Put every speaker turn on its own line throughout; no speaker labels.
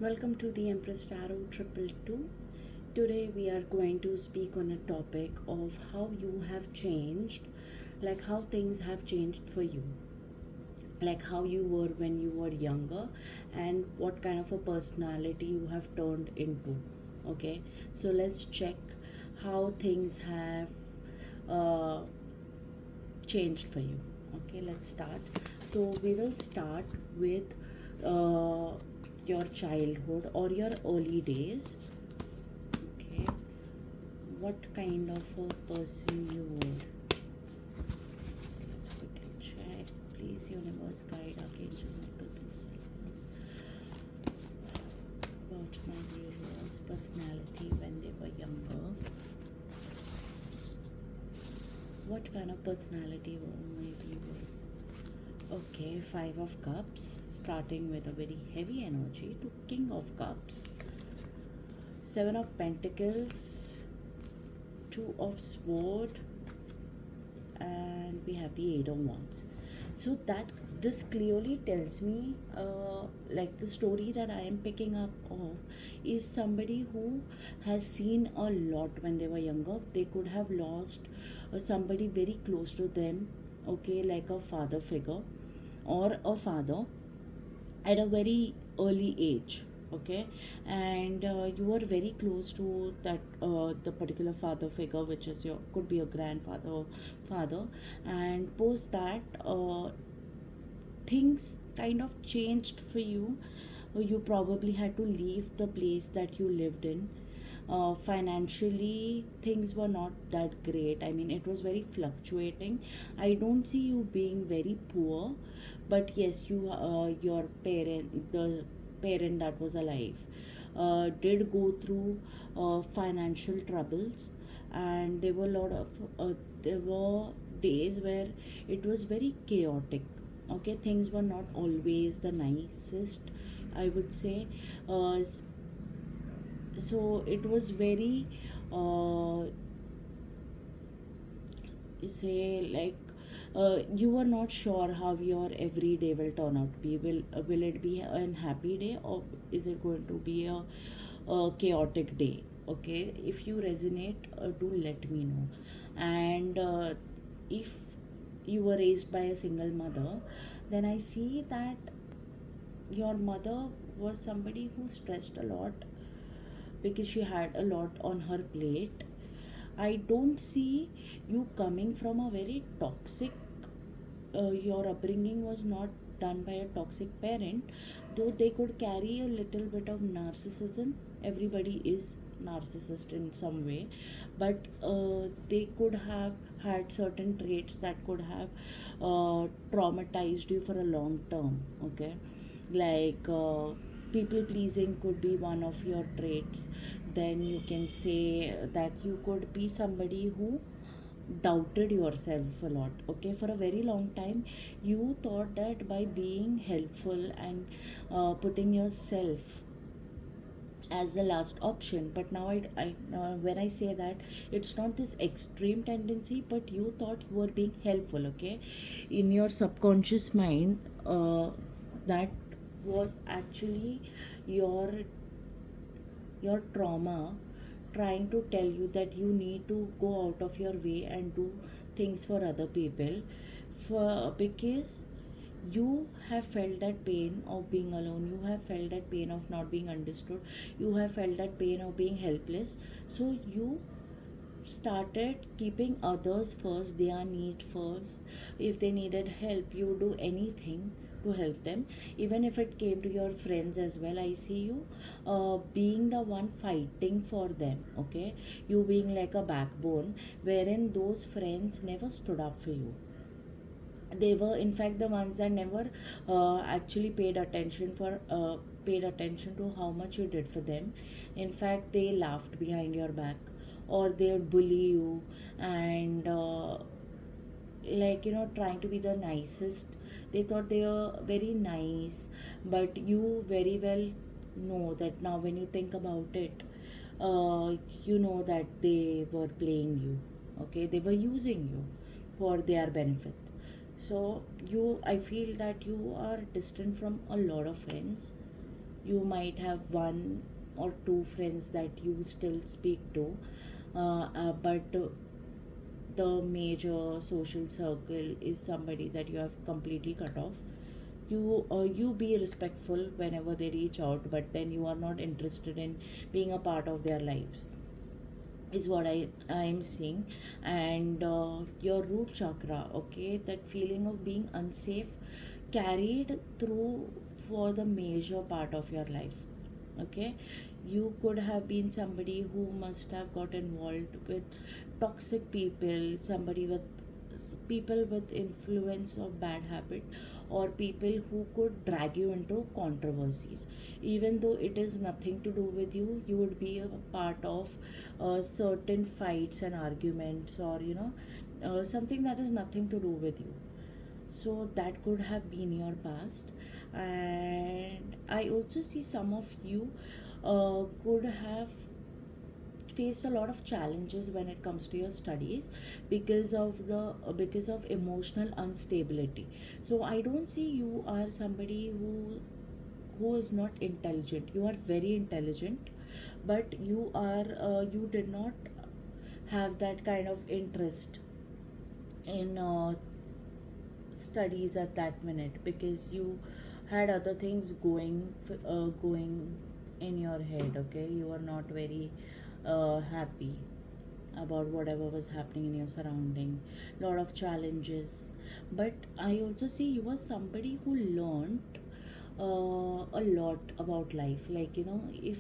Welcome to the Empress Tarot Triple Two. Today we are going to speak on a topic of how you have changed, like how things have changed for you, like how you were when you were younger, and what kind of a personality you have turned into. Okay, so let's check how things have uh, changed for you. Okay, let's start. So we will start with uh, your childhood or your early days. Okay, what kind of a person you were. Let's quickly check. Please, universe, guide, archangel Michael, please help us about my viewers' personality when they were younger. What kind of personality were my viewers? Okay, Five of Cups, starting with a very heavy energy to King of Cups, Seven of Pentacles, Two of Sword, and we have the Eight of Wands. So that this clearly tells me, like the story that I am picking up of is somebody who has seen a lot when they were younger. They could have lost somebody very close to them, okay, like a father figure or a father at a very early age, okay, and you were very close to that the particular father figure, which is your could be your grandfather or father, and post that things kind of changed for you. You probably had to leave the place that you lived in. Financially, things were not that great. I mean, it was very fluctuating. I don't see you being very poor, but yes, your parent, the parent that was alive, did go through financial troubles, and there were a lot of there were days where it was very chaotic. Okay, things were not always the nicest, I would say. So it was very uh, say like you were not sure how your every day will turn out to be. Will it be an happy day, or is it going to be a chaotic day? Okay, if you resonate, do let me know. And if you were raised by a single mother, then I see that your mother was somebody who stressed a lot because she had a lot on her plate. I don't see you coming from a very toxic, your upbringing was not done by a toxic parent, though they could carry a little bit of narcissism. Everybody is narcissist in some way, but they could have had certain traits that could have traumatized you for a long term. Okay, like people pleasing could be one of your traits. Then you can say that you could be somebody who doubted yourself a lot. Okay, for a very long time you thought that by being helpful and putting yourself as the last option, but now when I say that, it's not this extreme tendency, but you thought you were being helpful. Okay, in your subconscious mind, that was actually your your trauma trying to tell you that you need to go out of your way and do things for other people, for because you have felt that pain of being alone, you have felt that pain of not being understood, you have felt that pain of being helpless. So you started keeping others first, their need first. If they needed help, you would do anything to help them, even if it came to your friends as well. I see you being the one fighting for them. Okay, you being like a backbone, wherein those friends never stood up for you. They were in fact the ones that never actually paid attention to how much you did for them. In fact, they laughed behind your back, or they would bully you, and like, trying to be the nicest. They thought they were very nice, but you very well know that now when you think about it, you know that they were playing you. Okay, they were using you for their benefit. So I feel that you are distant from a lot of friends. You might have one or two friends that you still speak to, but the major social circle is somebody that you have completely cut off. You be respectful whenever they reach out, but then you are not interested in being a part of their lives, is what I'm seeing. And your root chakra, okay, that feeling of being unsafe carried through for the major part of your life. Okay, you could have been somebody who must have got involved with toxic people, somebody with people with influence of bad habit, or people who could drag you into controversies. Even though it is nothing to do with you, you would be a part of certain fights and arguments, or something that is nothing to do with you. So that could have been your past. And I also see some of you could have faced a lot of challenges when it comes to your studies because of emotional instability. So I don't see you are somebody who is not intelligent. You are very intelligent, but you did not have that kind of interest in studies at that minute, because you had other things going in your head. Okay, you are not very happy about whatever was happening in your surrounding, lot of challenges. But I also see you were somebody who learned a lot about life. Like, if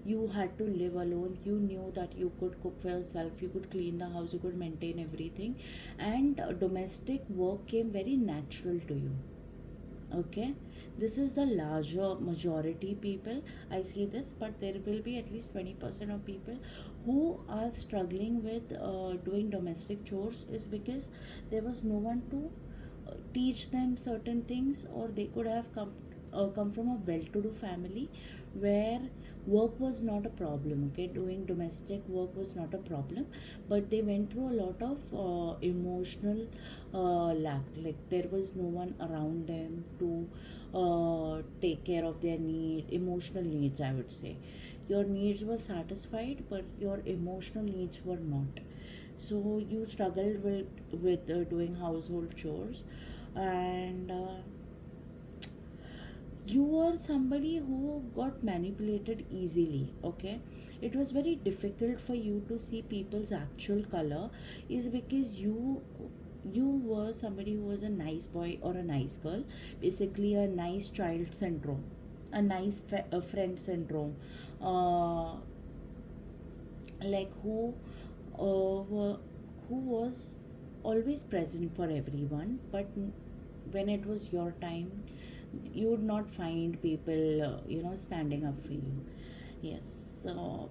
you had to live alone, you knew that you could cook for yourself, you could clean the house, you could maintain everything, and domestic work came very natural to you. Okay, this is the larger majority people. I see this, but there will be at least 20% of people who are struggling with doing domestic chores, is because there was no one to teach them certain things, or they could have come from a well-to-do family where work was not a problem. Okay, doing domestic work was not a problem, but they went through a lot of emotional lack. Like, there was no one around them to take care of their emotional needs, I would say. Your needs were satisfied, but your emotional needs were not. So you struggled with doing household chores. And you were somebody who got manipulated easily. Okay, it was very difficult for you to see people's actual color, is because you were somebody who was a nice boy or a nice girl, basically a nice child syndrome, a nice a friend syndrome, uh, like who was always present for everyone, but when it was your time, you would not find people standing up for you. Yes. So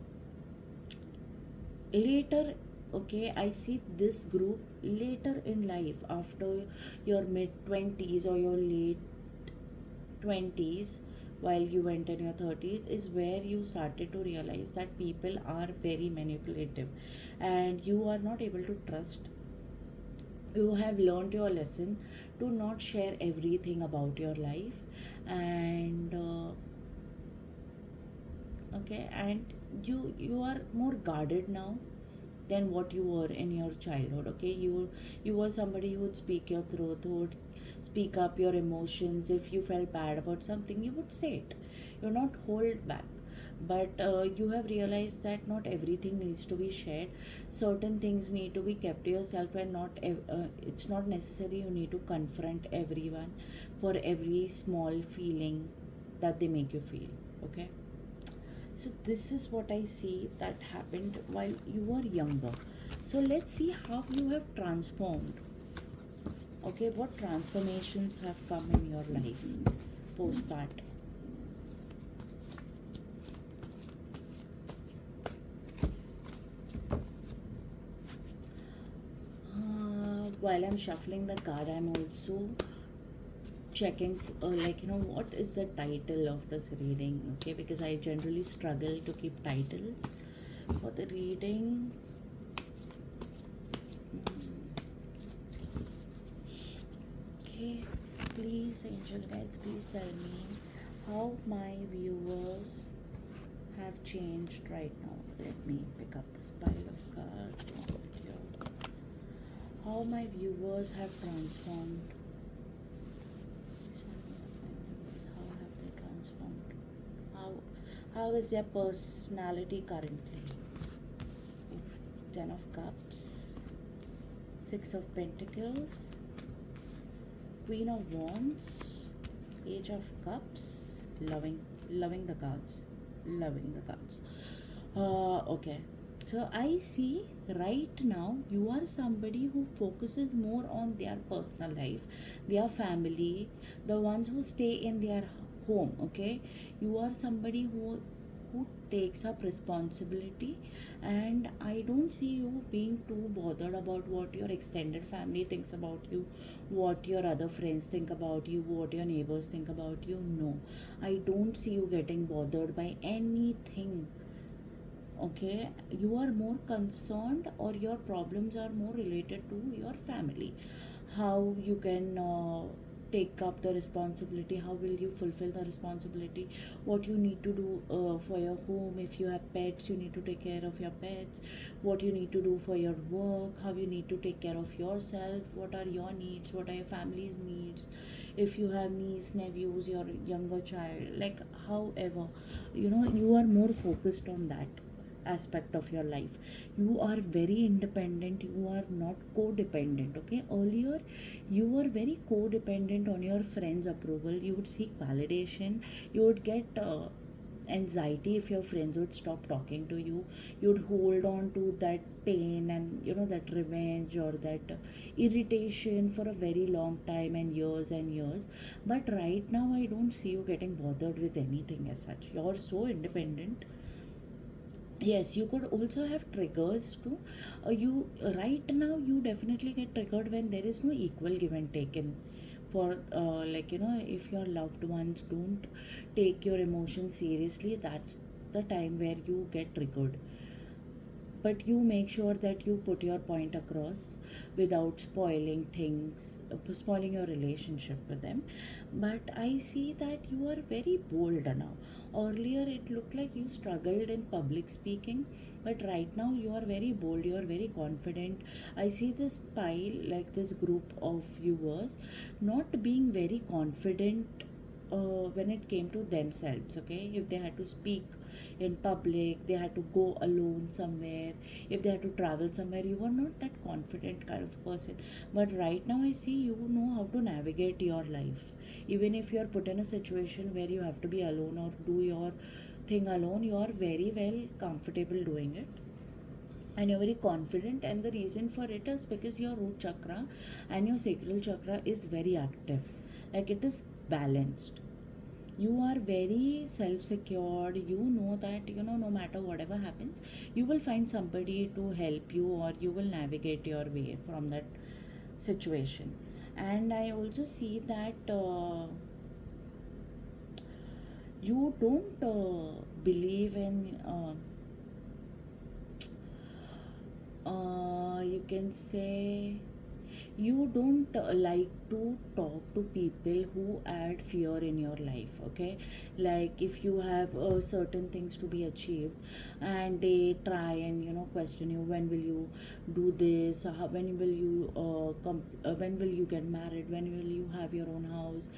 later, okay, I see this group later in life, after your mid 20s or your late 20s, while you went in your 30s, is where you started to realize that people are very manipulative and you are not able to trust. You have learned your lesson to not share everything about your life. And okay, and you are more guarded now than what you were in your childhood. Okay, you were somebody who would speak your truth, who would speak up your emotions. If you felt bad about something, you would say it. You're not hold back. But you have realized that not everything needs to be shared. Certain things need to be kept to yourself, and it's not necessary you need to confront everyone for every small feeling that they make you feel. Okay, so this is what I see that happened while you were younger. So let's see how you have transformed. Okay, what transformations have come in your life post that? While I'm shuffling the card, I'm also checking what is the title of this reading. Okay, because I generally struggle to keep titles for the reading. Okay, please, angel guides, please tell me how my viewers have changed right now. Let me pick up this pile of cards and put it here. How my viewers have transformed. This one, my viewers, how have they transformed? How is their personality currently? Oof, 10 of Cups, 6 of Pentacles, Queen of Wands, Page of Cups, loving the cards, loving the cards. Okay, so I see right now you are somebody who focuses more on their personal life, their family, the ones who stay in their home. Okay, you are somebody who takes up responsibility, and I don't see you being too bothered about what your extended family thinks about you, what your other friends think about you, what your neighbors think about you. No, I don't see you getting bothered by anything. Okay, you are more concerned, or your problems are more related to your family, how you can take up the responsibility, how will you fulfill the responsibility, what you need to do for your home. If you have pets, you need to take care of your pets, what you need to do for your work, how you need to take care of yourself, what are your needs, what are your family's needs, if you have niece, nephews, your younger child, like however, you are more focused on that aspect of your life. You are very independent, you are not codependent. Okay, earlier you were very codependent on your friends approval, you would seek validation, you would get anxiety if your friends would stop talking to you, you'd hold on to that pain and that revenge or that irritation for a very long time and years. But right now I don't see you getting bothered with anything as such. You're so independent. Yes, you could also have triggers too. You right now you definitely get triggered when there is no equal give and take in, for if your loved ones don't take your emotions seriously, that's the time where you get triggered. But you make sure that you put your point across without spoiling things, spoiling your relationship with them. But I see that you are very bold now. Earlier it looked like you struggled in public speaking, but right now you are very bold, you are very confident. I see this pile, like this group of viewers not being very confident when it came to themselves. Okay, if they had to speak in public, they had to go alone somewhere, if they had to travel somewhere, you were not that confident kind of person. But right now I see you know how to navigate your life. Even if you are put in a situation where you have to be alone or do your thing alone, you are very well comfortable doing it, and you're very confident. And the reason for it is because your root chakra and your sacral chakra is very active, like it is balanced. You are very self secured. You know that no matter whatever happens, you will find somebody to help you, or you will navigate your way from that situation. And I also see that you don't believe in you can say, you don't like to talk to people who add fear in your life. Okay, like if you have certain things to be achieved, and they try and question you, when will you do this, when will you when will you get married, when will you have your own house,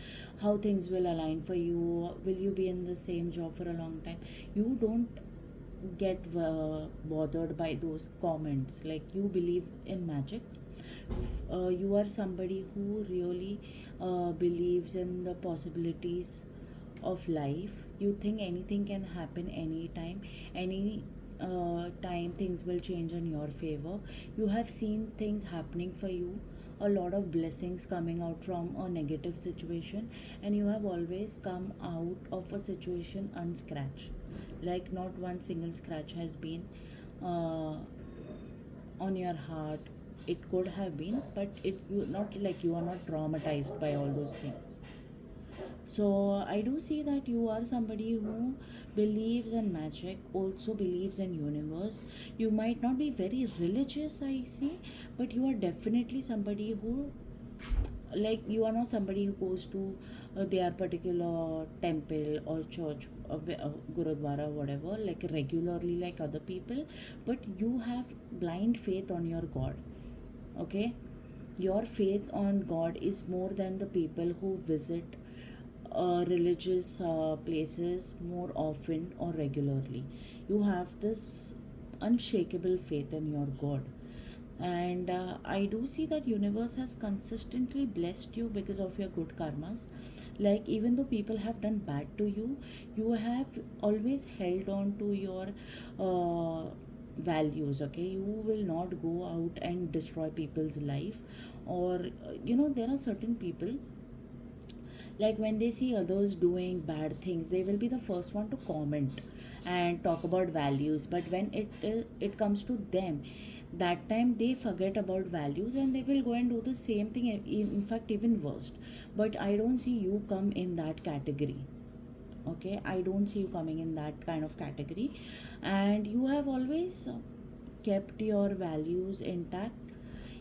how things will align for you, will you be in the same job for a long time. You don't get bothered by those comments. Like, you believe in magic. You are somebody who really believes in the possibilities of life. You think anything can happen anytime, any time things will change in your favor. You have seen things happening for you, a lot of blessings coming out from a negative situation, and you have always come out of a situation unscratched. Like, not one single scratch has been uh, on your heart. It could have been, but it you not like you are not traumatized by all those things. So I do see that you are somebody who believes in magic, also believes in universe. You might not be very religious, I see, but you are definitely somebody who like you are not somebody who goes to their particular temple or church, gurudwara, whatever, like regularly like other people, but you have blind faith on your God. Okay, your faith on God is more than the people who visit religious places more often or regularly. You have this unshakable faith in your God. And I do see that universe has consistently blessed you because of your good karmas. Like even though people have done bad to you, you have always held on to your uh, values. Okay, you will not go out and destroy people's life, or there are certain people, like when they see others doing bad things, they will be the first one to comment and talk about values. But when it comes to them, that time they forget about values and they will go and do the same thing, in fact even worse. But I don't see you come in that category. Okay, I don't see you coming in that kind of category. And you have always kept your values intact.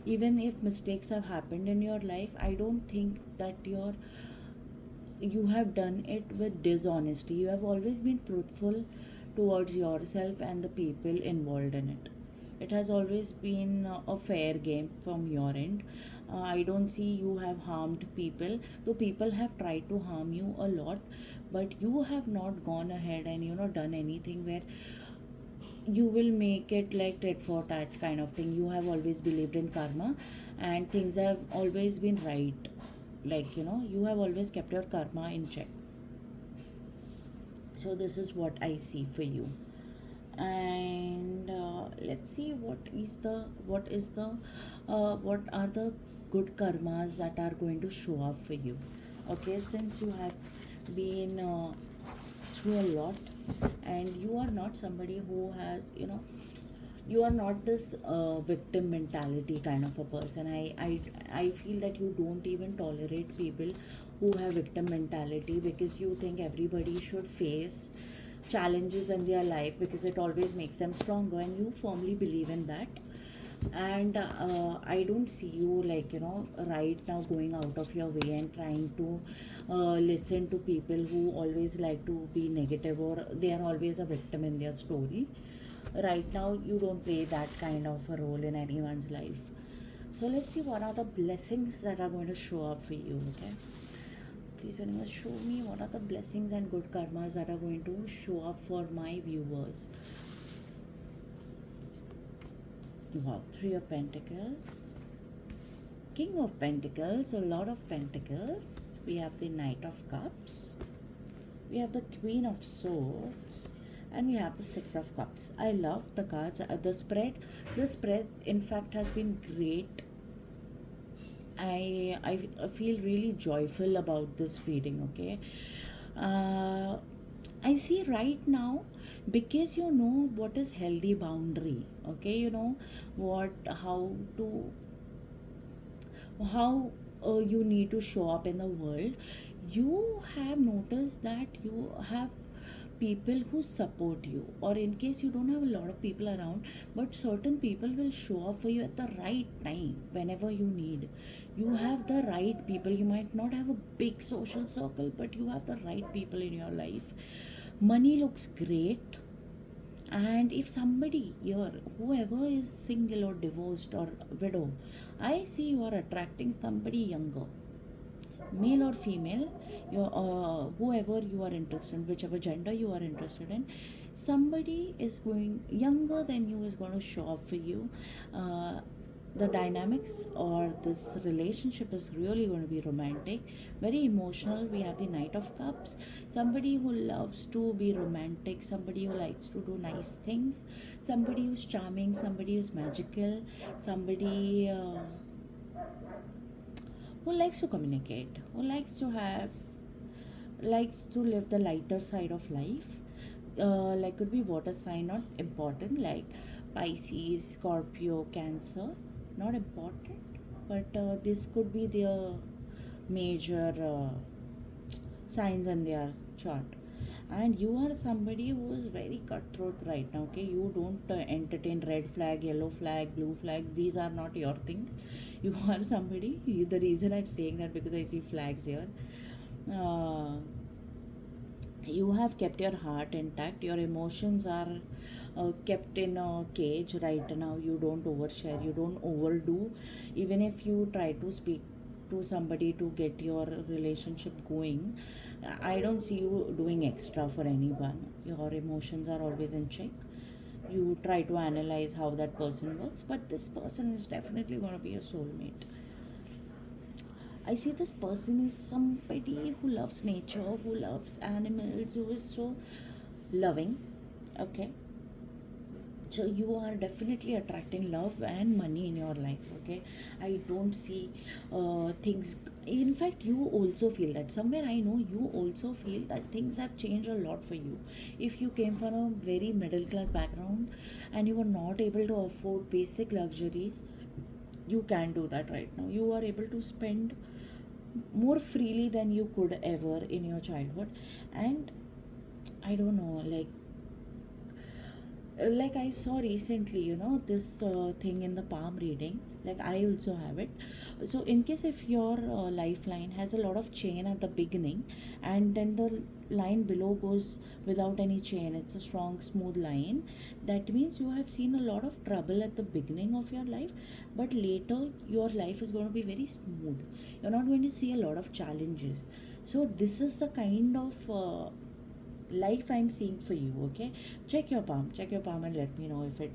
Even if mistakes have happened in your life, I don't think that you have done it with dishonesty. You have always been truthful towards yourself and the people involved in it. It has always been a fair game from your end. I don't see you have harmed people, though people have tried to harm you a lot, but you have not gone ahead and done anything where you will make it like tit for tat kind of thing. You have always believed in karma, and things have always been right. Like you have always kept your karma in check. So this is what I see for you. And let's see what are the good karmas that are going to show up for you. Okay, since you have been through a lot, and you are not somebody who has you are not this victim mentality kind of a person. I feel that you don't even tolerate people who have victim mentality, because you think everybody should face challenges in their life because it always makes them stronger, and you firmly believe in that. And I don't see you, like right now going out of your way and trying to listen to people who always like to be negative, or they are always a victim in their story. Right now you don't play that kind of a role in anyone's life. So let's see what are the blessings that are going to show up for you. Okay, please universe, show me what are the blessings and good karmas that are going to show up for my viewers. Wow, Three of Pentacles, King of Pentacles, a lot of Pentacles. We have the Knight of Cups, we have the Queen of Swords, and we have the Six of Cups. I love the cards. The spread in fact has been great. I feel really joyful about this reading. Okay, uh, I see right now, because you know what is healthy boundary. Okay, you know what how you need to show up in the world. You have noticed that you have people who support you, or in case you don't have a lot of people around, but certain people will show up for you at the right time whenever you need. You have the right people. You might not have a big social circle, but you have the right people in your life. Money looks great. And if somebody here, whoever is single or divorced or widow, I see you are attracting somebody younger, male or female, whoever you are interested in, whichever gender you are interested in, somebody is going younger than you is going to show up for you. The dynamics or this relationship is really going to be romantic, very emotional. We have the Knight of Cups, somebody who loves to be romantic, somebody who likes to do nice things, somebody who's charming, somebody who's magical, somebody who likes to communicate, who likes to live the lighter side of life. Like could be water sign, not important, like Pisces, Scorpio, Cancer, not important, but this could be their major signs in their chart. and you are somebody who is very cutthroat right now. Okay, you don't entertain red flag, yellow flag, blue flag. These are not your thing. You are somebody, the reason I'm saying that because I see flags here. uh, you have kept your heart intact, your emotions are kept in a cage right now. You don't overshare, you don't overdo. Even if you try to speak to somebody to get your relationship going, I don't see you doing extra for anyone. Your emotions are always in check. You try to analyze how that person works, but this person is definitely going to be a soulmate. I see this person is somebody who loves nature, who loves animals, who is so loving. Okay, so you are definitely attracting love and money in your life. Okay, I don't see things. In fact, you also feel that somewhere. I know you also feel that things have changed a lot for you. If you came from a very middle class background and you were not able to afford basic luxuries, you can do that right now. You are able to spend more freely than you could ever in your childhood. And I don't know, like I saw recently, this thing in the palm reading. Like I also have it. So in case if your lifeline has a lot of chain at the beginning, and then the line below goes without any chain, it's a strong smooth line. That means you have seen a lot of trouble at the beginning of your life, but later your life is going to be very smooth. You're not going to see a lot of challenges. So this is the kind of life I'm seeing for you. Okay, check your palm and let me know if it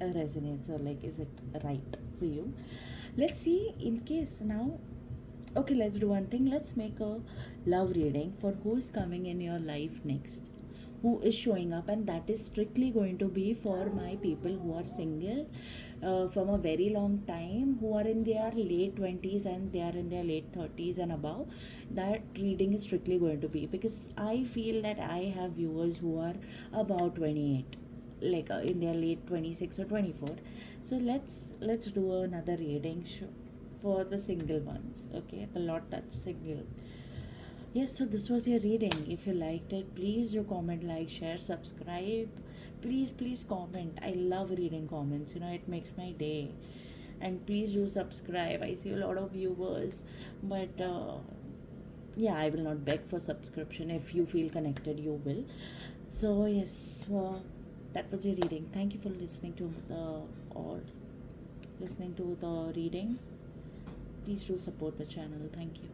resonates, or like is it right for you. Let's see. In case now, okay, let's do one thing. Let's make a love reading for who is coming in your life next, who is showing up, and that is strictly going to be for my people who are single from a very long time, who are in their late 20s and they are in their late 30s and above. That reading is strictly going to be because I feel that I have viewers who are about 28, like in their late 26 or 24. So let's do another reading for the single ones. Okay, the lot that's single. Yes, so this was your reading. If you liked it, please do comment, like, share, subscribe. Please comment. I love reading comments. It makes my day. And please do subscribe. I see a lot of viewers, but yeah, I will not beg for subscription. If you feel connected, you will. So yes, that was your reading. Thank you for listening to the reading. Please do support the channel. Thank you.